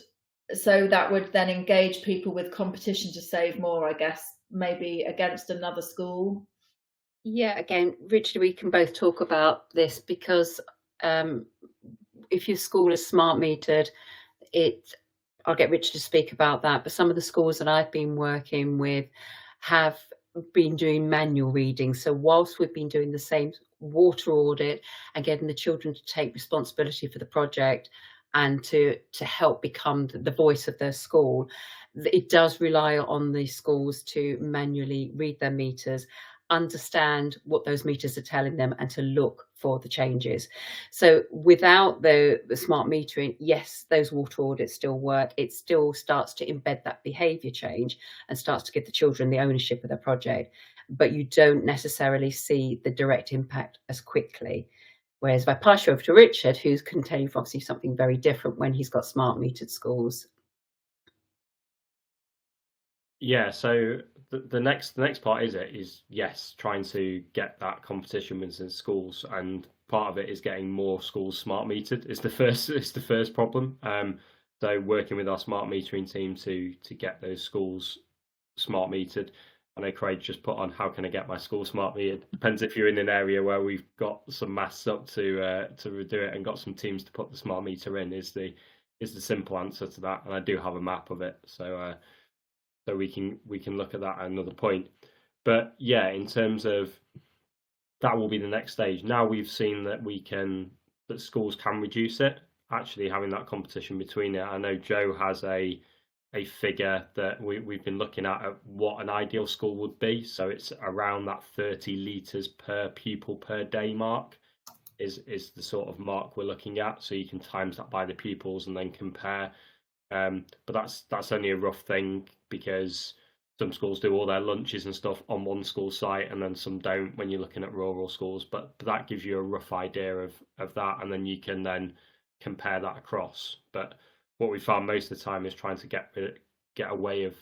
so that would then engage people with competition to save more, I guess, maybe against another school. Yeah, again, Richard, we can both talk about this because if your school is smart metered, I'll get Richard to speak about that, but some of the schools that I've been working with have been doing manual reading. So whilst we've been doing the same water audit and getting the children to take responsibility for the project and to help become the voice of their school, it does rely on the schools to manually read their meters, understand what those meters are telling them, and to look for the changes. So without the smart metering, yes, those water audits still work. It still starts to embed that behaviour change and starts to give the children the ownership of their project, but you don't necessarily see the direct impact as quickly. Whereas if I pass you over to Richard, who can tell you obviously something very different when he's got smart metered schools. Yeah, so the next part is yes, trying to get that competition wins in schools, and part of it is getting more schools smart metered. It's the first problem. So working with our smart metering team to get those schools smart metered. I know Craig just put on how can I get my school smart metered. Depends if you're in an area where we've got some maths up to do it and got some teams to put the smart meter in is the simple answer to that. And I do have a map of it, so So we can look at that at another point. But yeah, in terms of that will be the next stage. Now we've seen that that schools can reduce it, actually having that competition between it. I know Joe has a figure that we've been looking at what an ideal school would be. So it's around that 30 litres per pupil per day mark is the sort of mark we're looking at. So you can times that by the pupils and then compare. But that's only a rough thing, because some schools do all their lunches and stuff on one school site, and then some don't when you're looking at rural schools. But that gives you a rough idea of that, and then you can then compare that across. But what we found most of the time is trying to get a way of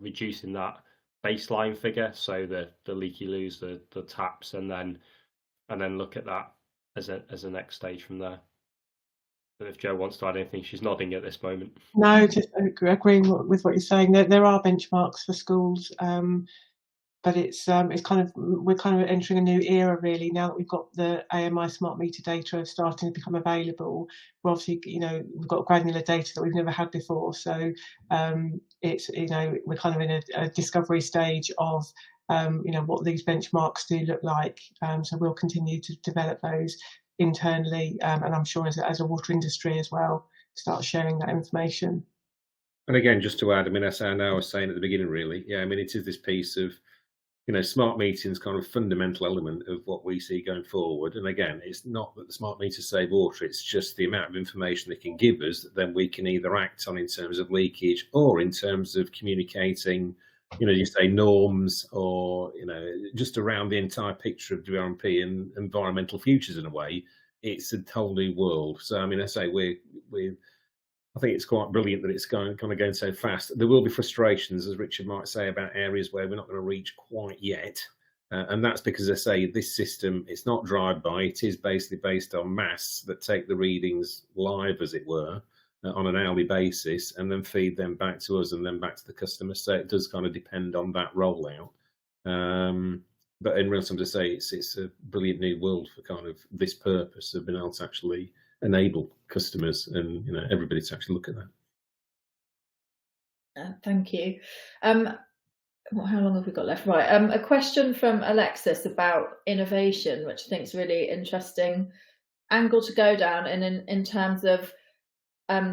reducing that baseline figure, so the leaky loos, the taps, and then look at that as a next stage from there. But if Joe wants to add anything, she's nodding at this moment. No, just agreeing with what you're saying. There are benchmarks for schools, but it's kind of, we're kind of entering a new era really now that we've got the AMI smart meter data starting to become available. We're obviously, we've got granular data that we've never had before, so it's, we're kind of in a discovery stage of what these benchmarks do look like. So we'll continue to develop those internally, and I'm sure as a water industry as well, start sharing that information. And again, just to add, as I know I was saying at the beginning, really, it is this piece of, smart metering is kind of a fundamental element of what we see going forward. And again, it's not that the smart meters save water, it's just the amount of information they can give us that then we can either act on in terms of leakage or in terms of communicating, you say norms, or, just around the entire picture of WRMP and environmental futures in a way. It's a whole new world. So, I say I think it's quite brilliant that it's kind of going so fast. There will be frustrations, as Richard might say, about areas where we're not going to reach quite yet. And that's because, as I say, this system, it's not drive-by. It is basically based on masts that take the readings live, as it were, on an hourly basis, and then feed them back to us and then back to the customer. So it does kind of depend on that rollout. But in real terms, I say it's a brilliant new world for kind of this purpose of being able to actually enable customers and everybody to actually look at that. Thank you. How long have we got left? Right. A question from Alexis about innovation, which I think is really interesting angle to go down, and in terms of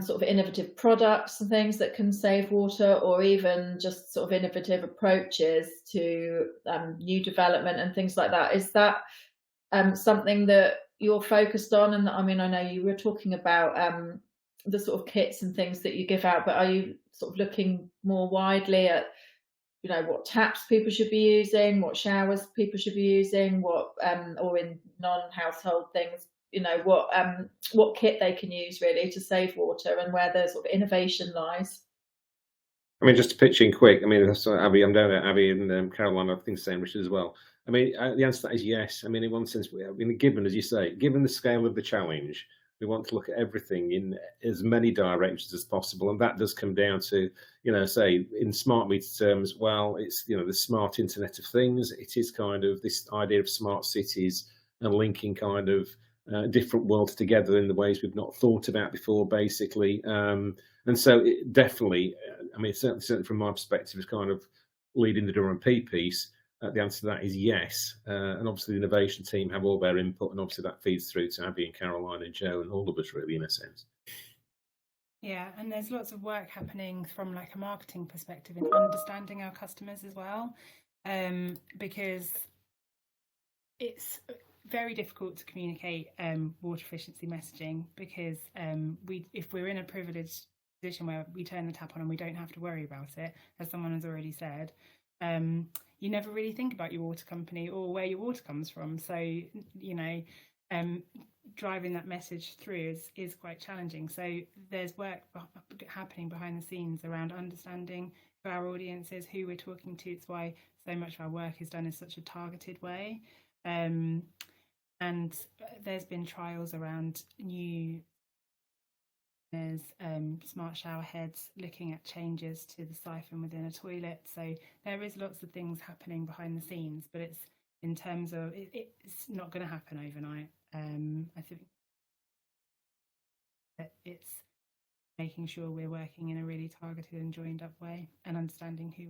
sort of innovative products and things that can save water, or even just sort of innovative approaches to new development and things like that. Is that something that you're focused on? And I know you were talking about the sort of kits and things that you give out, but are you sort of looking more widely at what taps people should be using, what showers people should be using, what or in non-household things, what kit they can use really to save water, and where the sort of innovation lies? Just to pitch in quick, so Abby, I'm down at Abby and Caroline, I think the same, Richard as well. The answer to that is yes. In one sense, given, as you say, given the scale of the challenge, we want to look at everything in as many directions as possible, and that does come down to, say in smart meter terms, well, it's the smart Internet of Things. It is kind of this idea of smart cities and linking kind of different worlds together in the ways we've not thought about before, basically. And so it definitely, certainly from my perspective, is kind of leading the WRMP piece. The answer to that is yes. And obviously the innovation team have all their input, and obviously that feeds through to Abby and Caroline and Joe and all of us, really, in a sense. Yeah, and there's lots of work happening from like a marketing perspective in understanding our customers as well, because it's very difficult to communicate water efficiency messaging, because if we're in a privileged position where we turn the tap on and we don't have to worry about it, as someone has already said, you never really think about your water company or where your water comes from. So, driving that message through is quite challenging. So there's work happening behind the scenes around understanding who our audience is, who we're talking to. It's why so much of our work is done in such a targeted way. And there's been trials around new smart shower heads, looking at changes to the siphon within a toilet. So there is lots of things happening behind the scenes, but it's in terms of it's not going to happen overnight. I think that it's making sure we're working in a really targeted and joined up way and understanding who.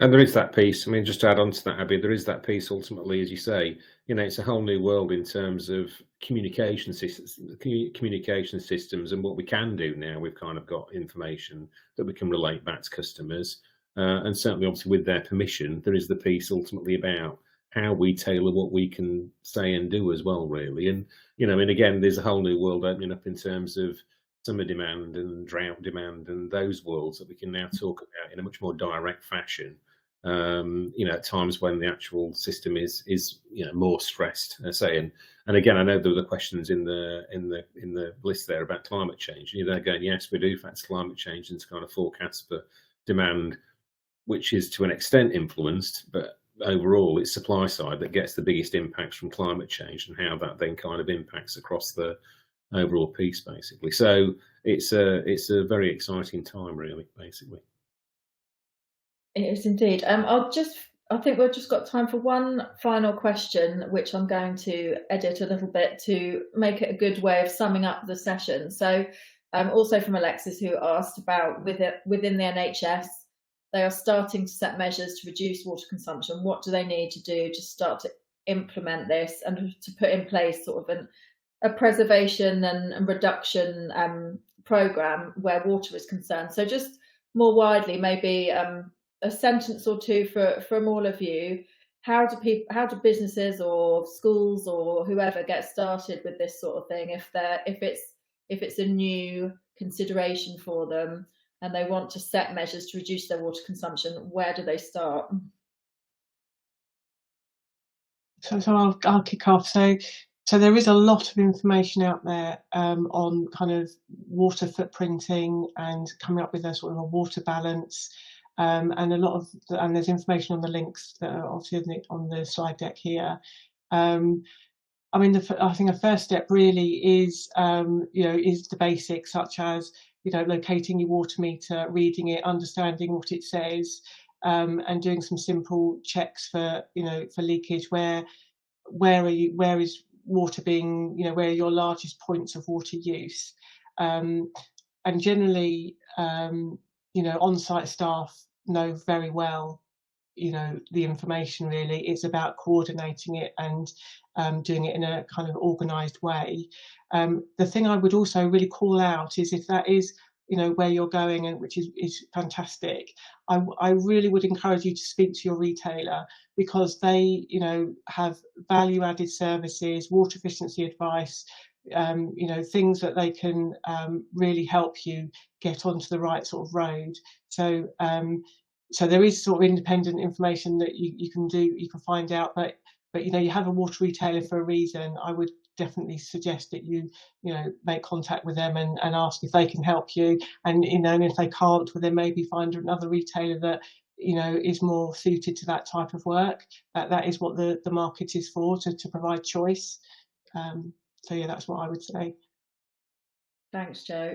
And there is that piece. I mean, just to add on to that, Abby, there is that piece ultimately, as you say, it's a whole new world in terms of communication systems, and what we can do now. We've kind of got information that we can relate back to customers, and certainly, obviously, with their permission, there is the piece ultimately about how we tailor what we can say and do as well, really. And and again, there's a whole new world opening up in terms of summer demand and drought demand and those worlds that we can now talk about in a much more direct fashion. At times when the actual system is more stressed, say, and again, I know there were the questions in the list there about climate change. They're going, yes, we do factor climate change into kind of forecasts for demand, which is to an extent influenced, but overall it's supply side that gets the biggest impacts from climate change, and how that then kind of impacts across the overall piece, basically. So it's a very exciting time, really, basically. It is indeed. I think we've just got time for one final question, which I'm going to edit a little bit to make it a good way of summing up the session. So also from Alexis, who asked about within the NHS, they are starting to set measures to reduce water consumption. What do they need to do to start to implement this and to put in place sort of a preservation and reduction programme where water is concerned? So just more widely, maybe a sentence or two from all of you. How do businesses or schools or whoever get started with this sort of thing if it's a new consideration for them and they want to set measures to reduce their water consumption? Where do they start? So I'll kick off. So there is a lot of information out there on kind of water footprinting and coming up with a sort of a water balance. And there's information on the links that are obviously on the slide deck here. I think a first step really is the basics, such as locating your water meter, reading it, understanding what it says, and doing some simple checks for leakage. Where is water being, where are your largest points of water use, and generally on-site staff know very well the information. Really, it's about coordinating it and doing it in a kind of organised way. The thing I would also really call out is, if that is where you're going, and which is fantastic, I really would encourage you to speak to your retailer, because they have value added services, water efficiency advice, things that they can really help you get onto the right sort of road. So there is sort of independent information that you can find out, but you have a water retailer for a reason. I would definitely suggest that you make contact with them and ask if they can help you, and and if they can't, well, then maybe find another retailer that is more suited to that type of work. That is what the market is for, to provide choice. So yeah, that's what I would say. Thanks, Jo.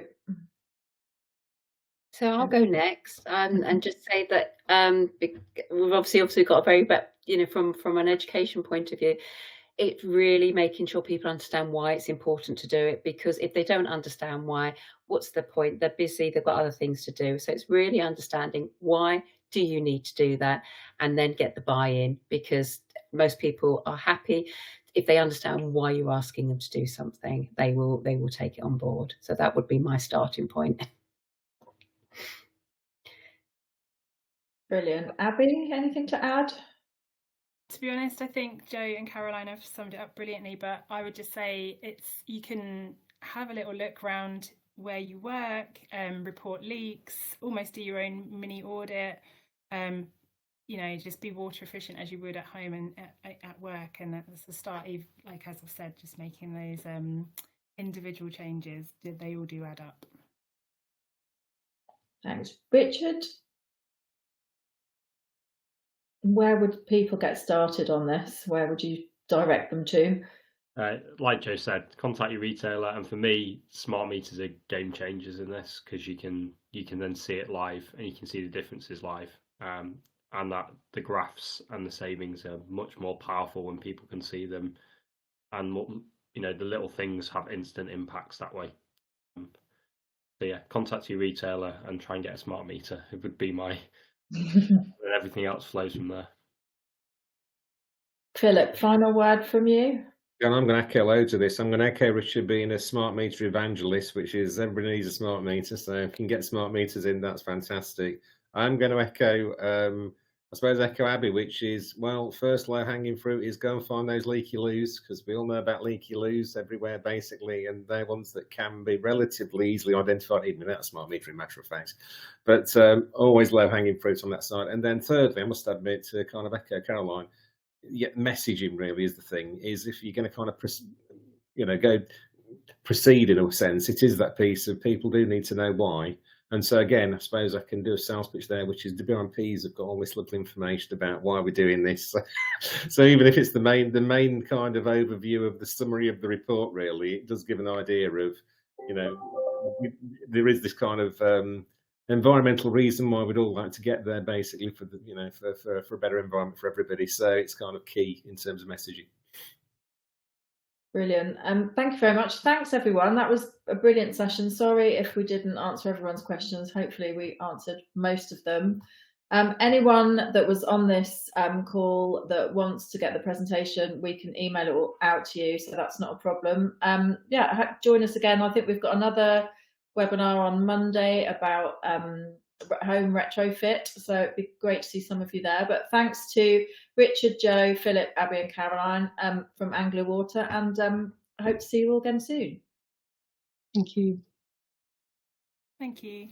So I'll go next and just say that we've obviously got a very, from an education point of view, it's really making sure people understand why it's important to do it, because if they don't understand why, what's the point? They're busy, they've got other things to do. So it's really understanding, why do you need to do that, and then get the buy-in, because most people are happy if they understand why you're asking them to do something. They will take it on board. So that would be my starting point. Brilliant. Abby, anything to add? To be honest, I think Jo and Caroline have summed it up brilliantly, but I would just say you can have a little look around where you work, report leaks, almost do your own mini audit, just be water efficient as you would at home and at work. And that's the start, like as I've said, just making those individual changes, they all do add up. Thanks. Richard? Where would people get started on this? Where would you direct them to? Like Jo said, contact your retailer, and for me, smart meters are game changers in this, because you can then see it live, and you can see the differences live, and that the graphs and the savings are much more powerful when people can see them, and you know, the little things have instant impacts that way. So yeah, contact your retailer and try and get a smart meter. It would be my, and everything else flows from there. Philip, final word from you. And I'm going to echo loads of this. I'm going to echo Richard being a smart meter evangelist, which is everybody needs a smart meter. So if you can get smart meters in, that's fantastic. I'm going to echo, I suppose, echo Abby, which is, well, first low hanging fruit is go and find those leaky loos, because we all know about leaky loos everywhere, basically, and they're ones that can be relatively easily identified, even without smart metering, matter of fact. But always low hanging fruit on that side. And then thirdly, I must admit, to kind of echo Caroline, yeah, messaging really is the thing. Is if you're going to kind of, you know, go proceed in a sense, it is that piece of people do need to know why. And so again, I suppose I can do a sales pitch there, which is the BRMPs have got all this little information about why we're doing this. So even if it's the main kind of overview of the summary of the report, really, it does give an idea of, you know, there is this kind of environmental reason why we'd all like to get there, basically, for the, you know, for a better environment for everybody. So it's kind of key in terms of messaging. Brilliant. Thank you very much. Thanks, everyone. That was a brilliant session. Sorry if we didn't answer everyone's questions. Hopefully we answered most of them. Anyone that was on this call that wants to get the presentation, we can email it out to you, so that's not a problem. Yeah, join us again. I think we've got another webinar on Monday about home retrofit, so it'd be great to see some of you there. But thanks to Richard, Joe, Philip, Abby and Caroline from Anglian Water, and I hope to see you all again soon. Thank you. Thank you.